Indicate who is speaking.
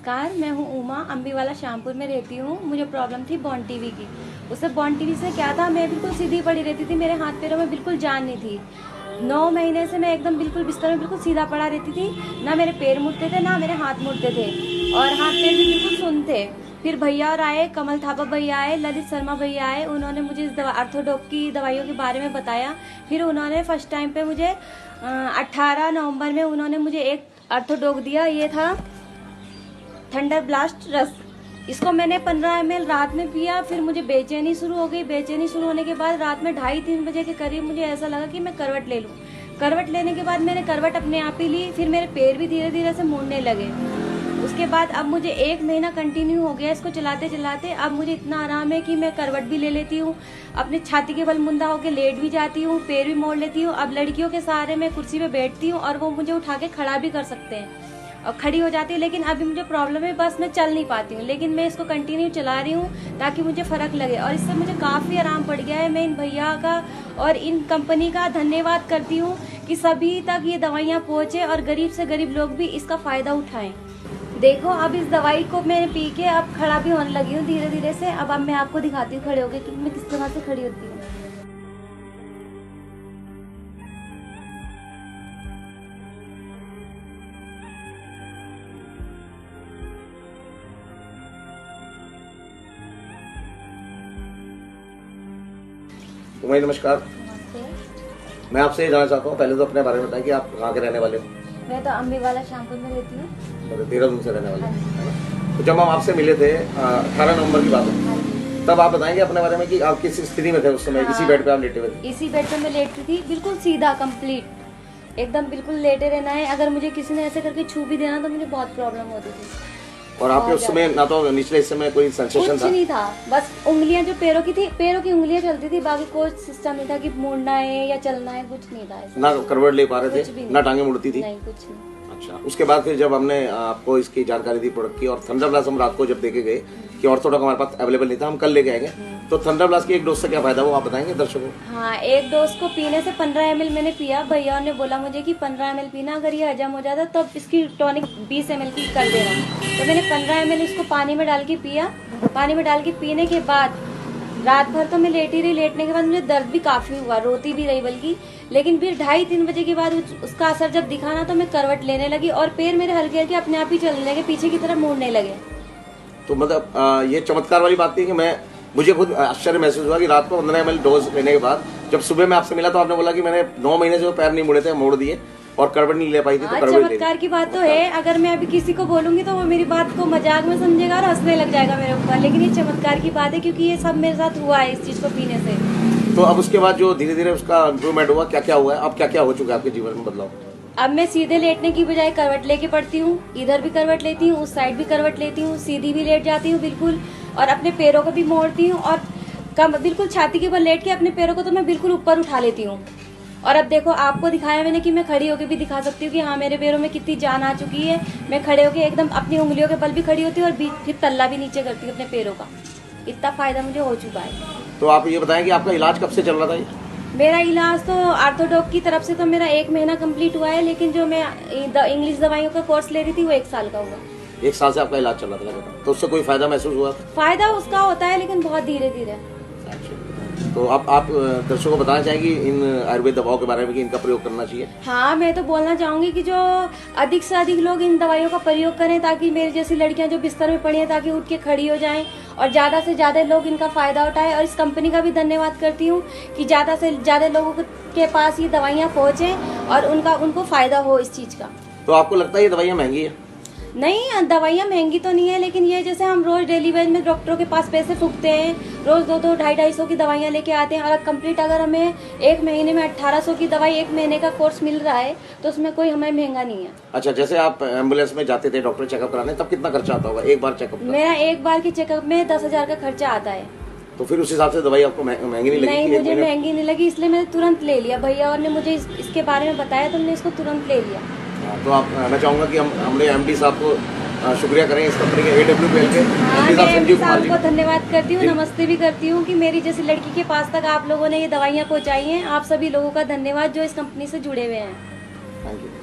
Speaker 1: नमस्कार, मैं हूँ उमा, अम्बीवाला श्यामपुर में रहती हूँ। मुझे प्रॉब्लम थी बॉन टीवी की। उससे बॉन टीवी से क्या था, मैं बिल्कुल सीधी पड़ी रहती थी, मेरे हाथ पैरों में बिल्कुल जान नहीं थी। 9 महीने से मैं एकदम बिल्कुल बिस्तर में बिल्कुल सीधा पड़ा रहती थी। ना मेरे पैर मुड़ते थे, ना मेरे हाथ मुड़ते थे और हाथ पैर भी बिल्कुल सुन्न थे। फिर भैया और आए, कमल थापा भैया आए, ललित शर्मा भैया आए, उन्होंने मुझे इस ऑर्थोडॉक की दवाइयों के बारे में बताया। फिर उन्होंने फर्स्ट टाइम पे मुझे 18 नवंबर में उन्होंने मुझे एक ऑर्थोडॉक दिया। ये था थंडर ब्लास्ट रस। इसको मैंने 15 ml रात में पिया। फिर मुझे बेचैनी शुरू हो गई। बेचैनी शुरू होने के बाद रात में 2:30-3 बजे के करीब मुझे ऐसा लगा कि मैं करवट ले लूं। करवट लेने के बाद मैंने करवट अपने आप ही ली। फिर मेरे पैर भी धीरे धीरे से मुड़ने लगे। उसके बाद अब मुझे 1 महीना कंटिन्यू हो गया इसको चलाते चलाते। अब मुझे इतना आराम है कि मैं करवट भी ले लेती हूँ, अपने छाती के बल मुंदा होकर लेट भी जाती हूँ, पैर भी मोड़ लेती हूँ। अब लड़कियों के सहारे मैं कुर्सी पे बैठती हूँ और वो मुझे उठा के खड़ा भी कर सकते हैं और खड़ी हो जाती है। लेकिन अभी मुझे प्रॉब्लम है, बस मैं चल नहीं पाती हूँ, लेकिन मैं इसको कंटिन्यू चला रही हूँ ताकि मुझे फ़र्क लगे और इससे मुझे काफ़ी आराम पड़ गया है। मैं इन भैया का और इन कंपनी का धन्यवाद करती हूँ कि सभी तक ये दवाइयाँ पहुँचे और गरीब से गरीब लोग भी इसका फ़ायदा उठाएं। देखो, अब इस दवाई को मैंने पी के अब खड़ा भी होने लगी हूँ धीरे धीरे से। अब मैं आपको दिखाती हूँ खड़े होके कि मैं किस तरह से खड़ी होती हूँ।
Speaker 2: उमा जी नमस्कार। मैं आपसे ये जानना चाहता हूँ, पहले तो अपने बारे में बताएं कि आप कहाँ के रहने वाले हो।
Speaker 1: मैं तो अम्बीवाला श्यामपुर में रहती हूँ।
Speaker 2: मतलब देहरादून से रहने वाले हैं। तो जब हम आपसे मिले थे 18 नवंबर की बात है, तब आप बताएंगे अपने बारे में कि आप किस स्थिति में थे उस समय। इसी बेड पे आप लेटे हुए थे?
Speaker 1: इसी बेड पे मैं लेटी थी, बिल्कुल सीधा कंप्लीट एकदम बिल्कुल लेटे रहना है। अगर मुझे किसी ने ऐसे करके छू भी देना तो मुझे बहुत प्रॉब्लम होती थी।
Speaker 2: और आपके उस समय ना तो निचले हिस्से में कोई सेंसेशन
Speaker 1: कुछ नहीं था, बस उंगलियां जो पैरों की थी, पैरों की उंगलियां चलती थी, बाकी कोई सिस्टम नहीं था कि मुड़ना है या चलना है, कुछ नहीं था ऐसा।
Speaker 2: ना करवट ले पा रहे थे, ना टांगे मुड़ती थी?
Speaker 1: नहीं, कुछ नहीं।
Speaker 2: अच्छा, उसके बाद फिर जब हमने आपको इसकी जानकारी दी प्रोडक्ट की, और थंडर ब्लास्ट हम रात को जब देखे गए कि ऑर्थोडॉक हमारे पास अवेलेबल नहीं था, हम कल लेके आएंगे, तो थंडर ब्लास्ट की एक डोज से क्या फायदा वो आप बताएंगे दर्शकों को?
Speaker 1: हाँ, एक डोज को पीने से 15 ml मैंने पिया। भैया ने बोला मुझे कि 15 ml पीना, अगर ये हजम हो जाता तब इसकी टॉनिक 20 ml की कर देना। तो मैंने 15 ml इसको पानी में डाल के पिया। पानी में डाल के पीने के बाद रात भर तो मैं लेटी रही। लेटने के बाद मुझे दर्द भी काफी हुआ, रोती भी रही बल्कि। लेकिन फिर 2:30-3 बजे के बाद उसका असर जब दिखा ना, तो मैं करवट लेने लगी और पैर मेरे हल्के हल्के अपने आप ही चलने लगे, पीछे की तरफ मुड़ने लगे।
Speaker 2: तो मतलब ये चमत्कार वाली बात थी कि मुझे खुद आश्चर्य महसूस हुआ कि रात को 15 ml डोज लेने के बाद जब सुबह मैं आपसे मिला तो आपने बोला कि मैंने 9 महीने से पैर नहीं मुड़े थे, मोड़ दिए और करवट नहीं ले पाई थी, तो करवट ले ली।
Speaker 1: चमत्कार की बात तो है। अगर मैं अभी किसी को बोलूंगी तो वो मेरी बात को मजाक में समझेगा और हंसने लग जाएगा मेरे ऊपर, लेकिन ये चमत्कार की बात है क्योंकि ये सब मेरे साथ हुआ है इस चीज को पीने से।
Speaker 2: तो अब उसके बाद जो धीरे धीरे उसका इम्प्रूवमेंट हुआ, क्या क्या हुआ है, अब क्या क्या हो चुका है आपके जीवन में बदलाव?
Speaker 1: अब मैं सीधे लेटने की बजाय करवट लेके पड़ती हूँ। इधर भी करवट लेती हूँ, उस साइड भी करवट लेती हूँ, सीधी भी लेट जाती हूँ बिल्कुल, और अपने पैरों को भी मोड़ती हूँ और बिल्कुल छाती के बल लेट के अपने पैरों को तो मैं बिल्कुल ऊपर उठा लेती हूँ। और अब देखो, आपको दिखाया मैंने कि मैं खड़ी होकर भी दिखा सकती हूँ कि हाँ, मेरे पैरों में कितनी जान आ चुकी है। मैं खड़े होकर एकदम अपनी उंगलियों के बल भी खड़ी होती हूँ और फिर तल्ला भी नीचे करती हूँ अपने पैरों का। इतना फायदा मुझे हो चुका है।
Speaker 2: तो आप ये बताएं कि आपका इलाज कब से चल रहा था ये?
Speaker 1: मेरा इलाज तो ऑर्थोडॉक की तरफ से तो मेरा 1 महीना कंप्लीट हुआ है, लेकिन जो मैं इंग्लिश दवाइयों का कोर्स ले रही थी वो 1 साल का हुआ।
Speaker 2: 1 साल से आपका इलाज चल रहा था लगातार, तो उससे कोई फायदा महसूस हुआ?
Speaker 1: फायदा उसका होता है, लेकिन बहुत धीरे धीरे।
Speaker 2: तो आप दर्शकों को बताना चाहेंगे इन आयुर्वेद दवाओं के बारे में कि इनका प्रयोग करना चाहिए?
Speaker 1: हाँ, मैं तो बोलना चाहूंगी कि जो अधिक से अधिक लोग इन दवाइयों का प्रयोग करें, ताकि मेरी जैसी लड़कियां जो बिस्तर में पड़ी हैं ताकि उठ के खड़ी हो जाएं और ज्यादा से ज्यादा लोग इनका फायदा उठाएं। और इस कंपनी का भी धन्यवाद करती हूँ कि ज्यादा से ज्यादा लोगों के पास ये दवाइयाँ पहुँचे और उनको फायदा हो इस चीज का।
Speaker 2: तो आपको लगता है ये दवाइयाँ महंगी है?
Speaker 1: नहीं, दवाइयाँ महंगी तो नहीं है, लेकिन ये जैसे हम रोज डेली वेज में डॉक्टरों के पास पैसे फूकते हैं, रोज 200, 250 की दवाइयाँ लेके आते हैं, और कंप्लीट अगर हमें 1 महीने में 1800 की दवाई 1 महीने का कोर्स मिल रहा है तो उसमें कोई हमें महंगा नहीं है।
Speaker 2: अच्छा, जैसे आप एम्बुलेंस में जाते थे डॉक्टर चेकअप कराने, तब कितना खर्चा आता होगा एक बार चेकअप?
Speaker 1: मेरा एक बार के चेकअप में 10,000 का खर्चा आता है।
Speaker 2: तो फिर उस हिसाब से दवाई आपको महंगी नहीं लगी?
Speaker 1: नहीं, मुझे महंगी नहीं लगी, इसलिए मैंने तुरंत ले लिया। भैया और ने मुझे इसके बारे में बताया तो मैंने इसको तुरंत ले लिया।
Speaker 2: तो आप, मैं चाहूंगा कि हमने एमडी साहब को शुक्रिया करें इस कंपनी के AWPL के।
Speaker 1: हाँ, मैं एमडी साहब को धन्यवाद करती हूँ, नमस्ते भी करती हूँ कि मेरी जैसी लड़की के पास तक आप लोगों ने ये दवाइयाँ पहुँचाई हैं। आप सभी लोगों का धन्यवाद जो इस कंपनी से जुड़े हुए हैं।
Speaker 2: Thank you.